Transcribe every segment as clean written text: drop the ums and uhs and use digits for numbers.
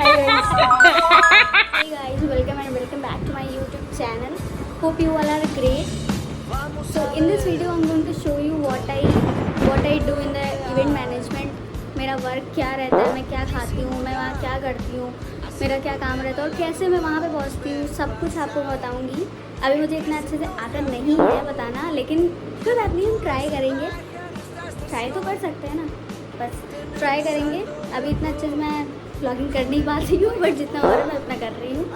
Hey guys, welcome and welcome back to my YouTube channel. Hope you all are great. So in this video I'm going to show you what I do in the event management. मेरा work क्या रहता है, मैं क्या खाती हूँ, मैं वहाँ क्या करती हूँ, मेरा क्या काम रहता है और कैसे मैं वहाँ पे पहुँचती हूँ, सब कुछ आपको बताऊँगी। अभी मुझे इतना अच्छे से आता नहीं है बताना, लेकिन कोई बात नहीं, हम ट्राई करेंगे। ट्राई तो कर सकते हैं ना, बस ट्राई करेंगे। अभी इतना अच्छे से मैं व्लॉगिंग कर नहीं पाती हूँ, बट जितना हो रहा है मैं उतना कर रही हूँ।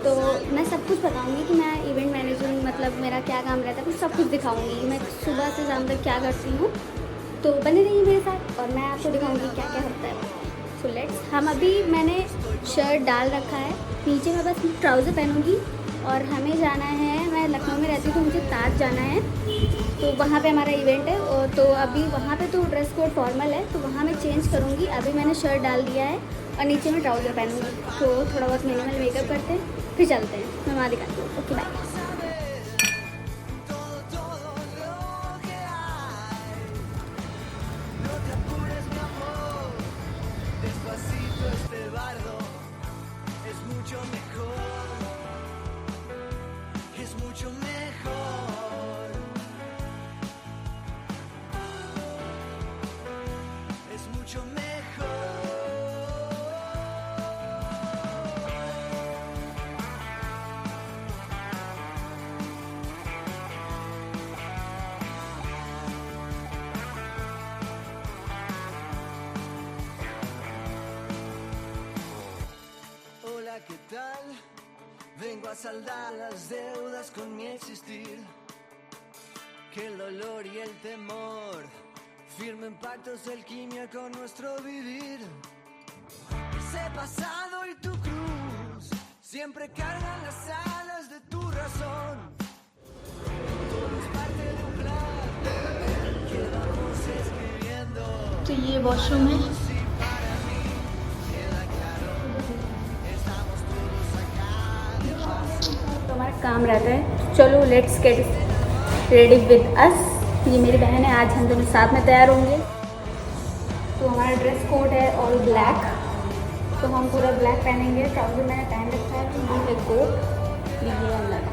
तो मैं सब कुछ बताऊँगी कि मैं इवेंट मैनेजमेंट मतलब मेरा क्या काम रहता है, कुछ सब कुछ दिखाऊँगी मैं सुबह से शाम तक क्या करती हूँ। तो बने रहिए मेरे साथ और मैं आपको दिखाऊँगी क्या क्या होता है। सो लेट्स, मैंने शर्ट डाल रखा है, नीचे मैं बस ट्राउज़र पहनूँगी और हमें जाना है। मैं लखनऊ में रहती हूँ तो मुझे ताज जाना है, तो वहाँ पे हमारा इवेंट है। और तो अभी वहाँ पे तो ड्रेस कोड फॉर्मल है, तो वहाँ मैं चेंज करूँगी। अभी मैंने शर्ट डाल दिया है और नीचे में ट्राउज़र पहनूँगी। तो थोड़ा बहुत मिनिमल मेकअप करते हैं, फिर चलते हैं, मैं वहाँ दिखाती हूँ। Okay bye. ¿Qué tal? Vengo a saldar las deudas con mi existir. Que el dolor y el temor firmen pactos de alquimia con nuestro vivir. Ese pasado y tu cruz siempre cargan las alas de tu razón. Todo es parte de un plan que vamos escribiendo. तो ये washroom है। तो हमारा काम रहता है, चलो let's get ready with us. ये मेरी बहन है, आज हम दोनों साथ में तैयार होंगे। तो हमारा ड्रेस कोड है ऑल ब्लैक, तो हम पूरा ब्लैक पहनेंगे। ट्राउजर मैंने पहन रखा है, तो हम एक कोट लिए अंदर।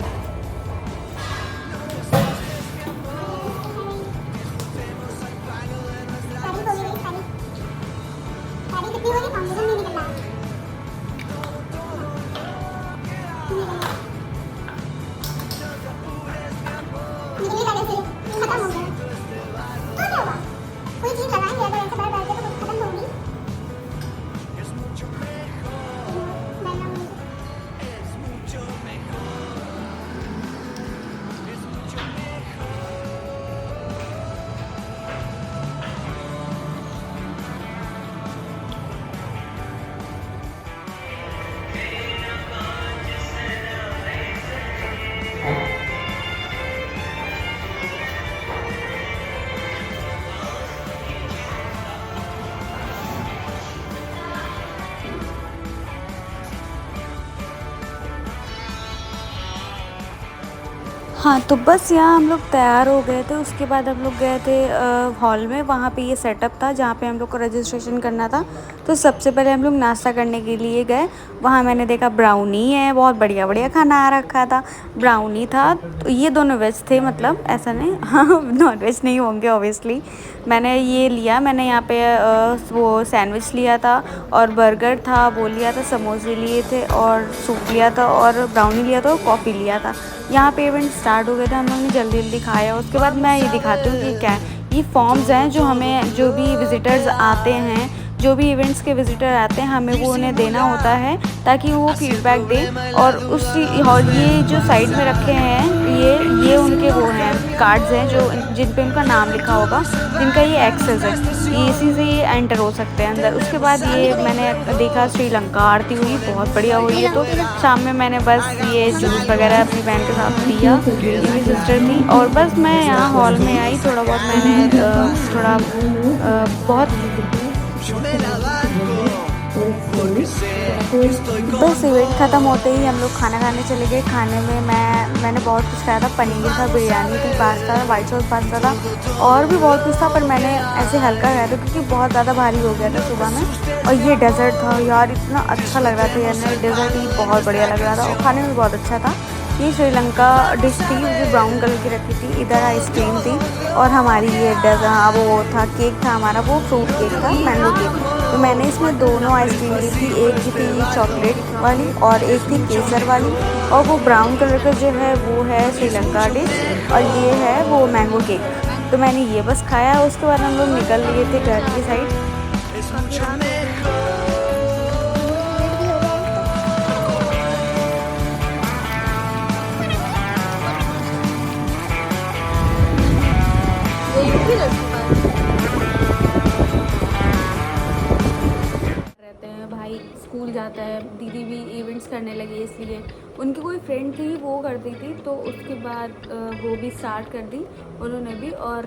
हाँ, तो बस यहाँ हम लोग तैयार हो गए थे। उसके बाद हम लोग गए थे हॉल में। वहाँ पे ये सेटअप था जहाँ पे हम लोग को रजिस्ट्रेशन करना था। तो सबसे पहले हम लोग नाश्ता करने के लिए गए। वहाँ मैंने देखा ब्राउनी है, बहुत बढ़िया बढ़िया खाना आ रखा था। ब्राउनी था, तो ये दोनों वेज थे, मतलब ऐसा नहीं, हाँ नॉन वेज नहीं होंगे ऑब्वियसली। मैंने ये लिया, मैंने यहाँ पे वो सैंडविच लिया था और बर्गर था वो लिया था, समोसे लिए थे और सूप लिया था और ब्राउनी लिया था और कॉफ़ी लिया था। यहाँ पे इवेंट स्टार्ट हो गया था, हम लोग ने जल्दी जल्दी खाया। उसके बाद मैं ये दिखाती हूँ कि क्या है। ये फॉर्म्स हैं जो हमें, जो भी विज़िटर्स आते हैं, जो भी इवेंट्स के विज़िटर आते हैं, हमें वो उन्हें देना होता है ताकि वो फीडबैक दें। और ये जो साइड में रखे हैं, ये उनके वो हैं, कार्ड्स हैं जो जिन पे उनका नाम लिखा होगा, जिनका ये एक्सेस है, ये इसी से ये एंटर हो सकते हैं अंदर। उसके बाद ये मैंने देखा श्रीलंका आरती हुई, बहुत बढ़िया हुई है। तो शाम में मैंने बस ये जूस वगैरह अपनी बहन के साथ पिया, मेरी सिस्टर थी। और बस मैं यहाँ हॉल में आई, थोड़ा बहुत मैंने बहुत आइसक्रीम। तो बस इवेंट ख़त्म होते ही हम लोग खाना खाने चले गए। खाने में मैंने बहुत कुछ खाया था। पनीर था, बिरयानी थी, पास्ता था, वाइट सॉस पास्ता था और भी बहुत कुछ था, पर मैंने ऐसे हल्का खाया था क्योंकि बहुत ज़्यादा भारी हो गया था सुबह में। और ये डेज़र्ट था यार, इतना अच्छा लग रहा था यार, डेज़र्ट ही बहुत बढ़िया लग रहा था और खाने में बहुत अच्छा था। ये श्रीलंका डिश थी जो ब्राउन कलर की रखी थी। इधर आइसक्रीम थी और हमारी ये हाँ वो था केक था हमारा, वो फ्रूट केक था, मैंगो केक। तो मैंने इसमें दोनों आइसक्रीम ली थी, एक थी चॉकलेट वाली और एक थी केसर वाली। और वो ब्राउन कलर का जो है वो है श्रीलंका डिश और ये है वो मैंगो केक। तो मैंने ये बस खाया। उसके बाद हम लोग निकल लिए थे घर की साइड। रहते हैं, भाई स्कूल जाता है, दीदी भी इवेंट्स करने लगी, इसलिए उनकी कोई फ्रेंड थी वो करती थी, तो उसके बाद वो भी स्टार्ट कर दी उन्होंने भी। और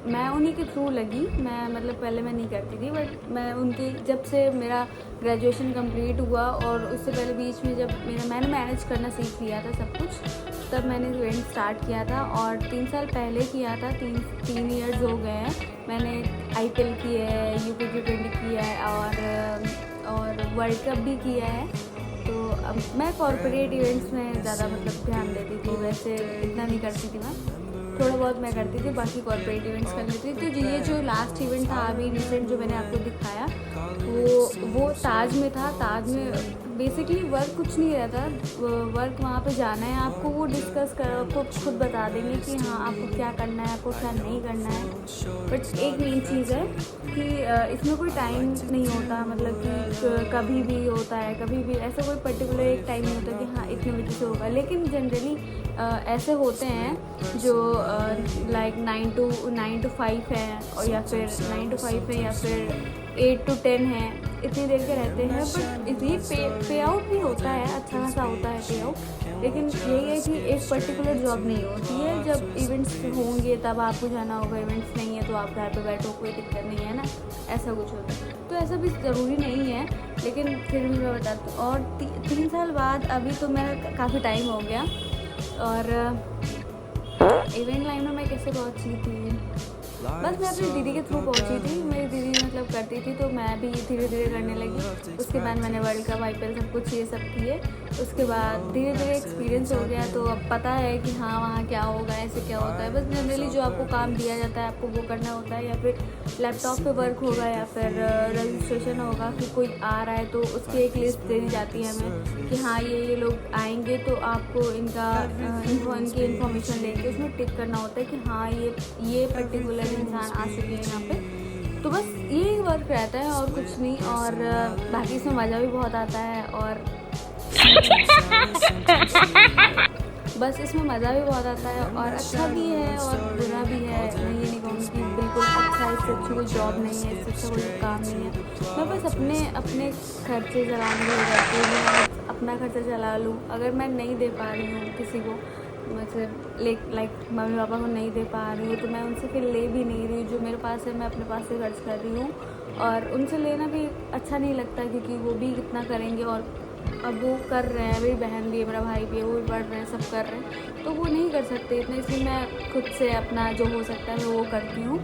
मैं उन्हीं के थ्रू लगी। मैं मतलब पहले मैं नहीं करती थी, बट मैं उनकी जब से मेरा ग्रेजुएशन कंप्लीट हुआ और उससे पहले बीच में जब मैंने मैनेज करना सीख लिया था सब कुछ, तब मैंने इवेंट स्टार्ट किया था। और 3 साल पहले किया था, 3 इयर्स हो गए हैं। मैंने IPL की है, UP20 किया है और वर्ल्ड कप भी किया है। तो अब मैं कॉर्पोरेट इवेंट्स में ज़्यादा मतलब ध्यान देती थी, वैसे इतना नहीं करती थी मैं, थोड़ा बहुत मैं करती थी, बाकी कॉर्पोरेट इवेंट्स कर लेती थी। तो ये जो लास्ट इवेंट था अभी रिसेंट जो मैंने आपको दिखाया, वो ताज में था। ताज में बेसिकली वर्क कुछ नहीं रहता, वर्क वहाँ पे जाना है आपको, वो डिस्कस कर आपको खुद बता देंगे कि हाँ आपको क्या करना है, आपको क्या नहीं करना है। बट एक मेन चीज़ है कि इसमें कोई टाइम नहीं होता, मतलब कि कभी भी होता है, कभी भी ऐसा कोई पर्टिकुलर एक टाइम नहीं होता कि हाँ इतने बजे से होगा। लेकिन जनरली ऐसे होते हैं जो लाइक 9 to 5 है, और या फिर 9 to 5 है, या फिर 8 to 10 है, इतनी देर के रहते हैं। बट ये पे आउट भी होता है, अच्छा खासा होता है पे आउट। लेकिन यही है कि एक पर्टिकुलर जॉब नहीं होती है। जब इवेंट्स होंगे तब आपको जाना होगा, इवेंट्स नहीं है तो आप घर पे बैठो, कोई दिक्कत नहीं है ना, ऐसा कुछ होता है। तो ऐसा भी ज़रूरी नहीं है, लेकिन फिर भी मैं बताती हूँ। और 3 साल बाद अभी तो मेरा काफ़ी टाइम हो गया। और इवेंट लाइन में मैं कैसे पहुँची थी, बस मैं अपनी दीदी के थ्रू पहुंची थी। मेरी दीदी मतलब करती थी तो मैं भी धीरे धीरे करने लगी। उसके बाद मैंने वर्ल्ड कप IPL सब कुछ ये सब किए। उसके बाद धीरे धीरे एक्सपीरियंस हो गया, तो अब पता है कि हाँ वहाँ क्या होगा, ऐसे क्या होता है। बस जनरली जो आपको काम दिया जाता है आपको वो करना होता है, या फिर लैपटॉप पे वर्क होगा, या फिर रजिस्ट्रेशन होगा कि कोई आ रहा है तो उसकी एक लिस्ट दे दी जाती है हमें कि हाँ ये लोग आएंगे, तो आपको इनकी इन्फॉर्मेशन लेके उसमें टिक करना होता है कि हाँ ये पर्टिकुलर इंसान आ चुके हैं यहाँ पे। तो बस यही वर्क रहता है और कुछ नहीं। और बाकी इसमें मज़ा भी बहुत आता है, और बस इसमें मज़ा भी बहुत आता है, और अच्छा भी है और बुरा भी है। मैं ये नहीं कहूँगी कि बिल्कुल अच्छा है, इससे अच्छी कोई जॉब नहीं है, इससे अच्छा कोई काम नहीं है। मैं बस अपने खर्चे चलाने के लिए करती हूँ, मैं अपना खर्चा चला लूँ। अगर मैं नहीं दे पा रही हूँ किसी को, मतलब लाइक मम्मी पापा को नहीं दे पा रही हूँ, तो मैं उनसे फिर ले भी नहीं रही हूँ। जो मेरे पास है मैं अपने पास से खर्च कर रही हूँ, और उनसे लेना भी अच्छा नहीं लगता क्योंकि वो भी कितना करेंगे। और अब वो कर रहे हैं, मेरी बहन भी है, मेरा भाई भी है, वो भी पढ़ रहे हैं, सब कर रहे हैं, तो वो नहीं कर सकते इतना, इसलिए मैं खुद से अपना जो हो सकता है मैं वो करती हूँ।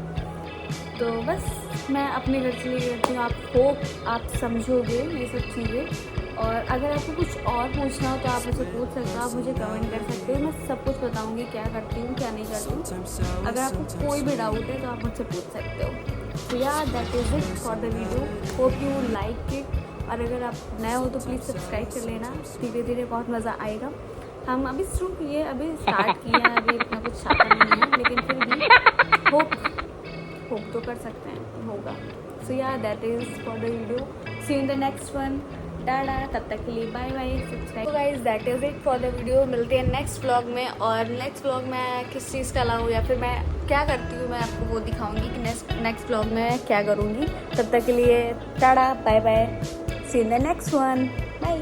तो बस मैं अपने घर से लिए करती हूँ। आप समझोगे ये सब चीज़ें। और अगर आपको कुछ और पूछना हो तो आप मुझसे पूछ सकते हो, आप मुझे कमेंट कर सकते हो, मैं सब कुछ बताऊँगी क्या करती हूँ क्या नहीं करती हूँ। अगर आपको कोई भी डाउट है तो आप मुझसे पूछ सकते हो। तो यार that is it for the video, hope you like it. और अगर आप नए हो तो प्लीज़ सब्सक्राइब कर लेना, धीरे धीरे बहुत मज़ा आएगा। हम अभी शुरू किए, अभी स्टार्ट किए हैं, अभी इतना कुछ चाहता नहीं है, लेकिन फिर भी होप तो कर सकते हैं, होगा। सो यार that is for the video, see you in the next one, टाटा, तब तक के लिए बाय बाय, सब्सक्राइब। तो guys that is it for the video, मिलते हैं नेक्स्ट व्लॉग में। और नेक्स्ट व्लॉग में किस चीज़ का लाऊँ या फिर मैं क्या करती हूँ, मैं आपको वो दिखाऊंगी कि नेक्स्ट व्लॉग में क्या करूँगी। तब तक के लिए टाटा, bye bye, see you in the next one, bye.